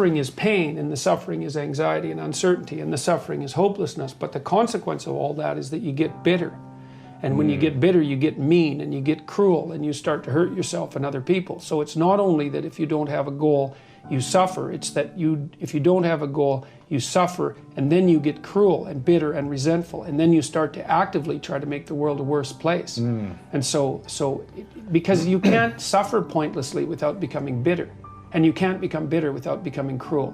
Suffering is pain, and the suffering is anxiety and uncertainty, and the suffering is hopelessness. But the consequence of all that is that you get bitter. And when you get bitter, you get mean and you get cruel and you start to hurt yourself and other people. So it's not only that if you don't have a goal, you suffer. It's that if you don't have a goal, you suffer, and then you get cruel and bitter and resentful, and then you start to actively try to make the world a worse place. And so because you can't suffer pointlessly without becoming bitter, and you can't become bitter without becoming cruel.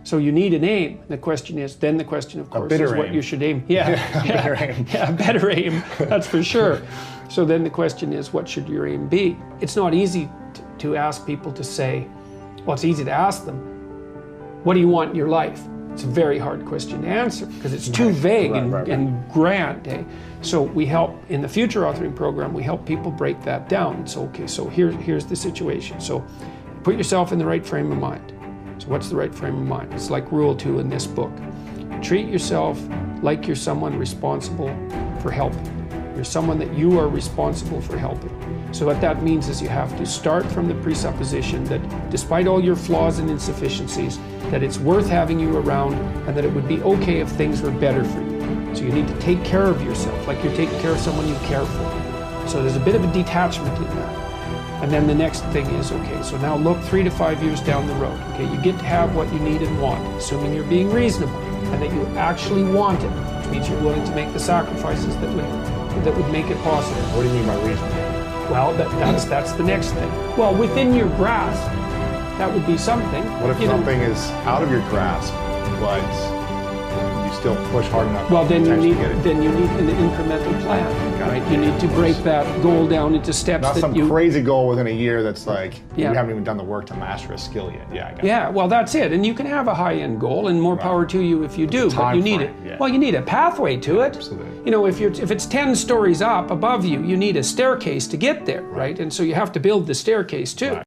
So you need an aim. The question is, then the question, of course, is what you should aim. Yeah, a better aim, that's for sure. So then the question is, what should your aim be? It's not easy to ask people to say, well, it's easy to ask them, what do you want in your life? It's a very hard question to answer because it's too vague and grand. Eh? So we help, in the Future Authoring Program, we help people break that down. So, okay, so here's the situation. So put yourself in the right frame of mind. So what's the right frame of mind? It's like rule 2 in this book. Treat yourself like you're someone responsible for helping. You're someone that you are responsible for helping. So what that means is you have to start from the presupposition that despite all your flaws and insufficiencies, that it's worth having you around and that it would be okay if things were better for you. So you need to take care of yourself like you're taking care of someone you care for. So there's a bit of a detachment in that. And then the next thing is, okay, so now look 3 to 5 years down the road. Okay, you get to have what you need and want, assuming you're being reasonable and that you actually want it, which means you're willing to make the sacrifices that would make it possible. What do you mean by reasonable? Well, that's the next thing. Well, within your grasp, that would be something. What if something is out of your grasp, but you still push hard enough? Well, then you need an incremental plan, right? You need to break that goal down into steps. Not some crazy goal within a year that's like you haven't even done the work to master a skill yet. Yeah, I got it. Well, that's it. And you can have a high-end goal, and more power to you if you do. But you need it. Yeah. Well, you need a pathway to it. Absolutely. You know, if it's 10 stories up above you, you need a staircase to get there, right? And so you have to build the staircase too.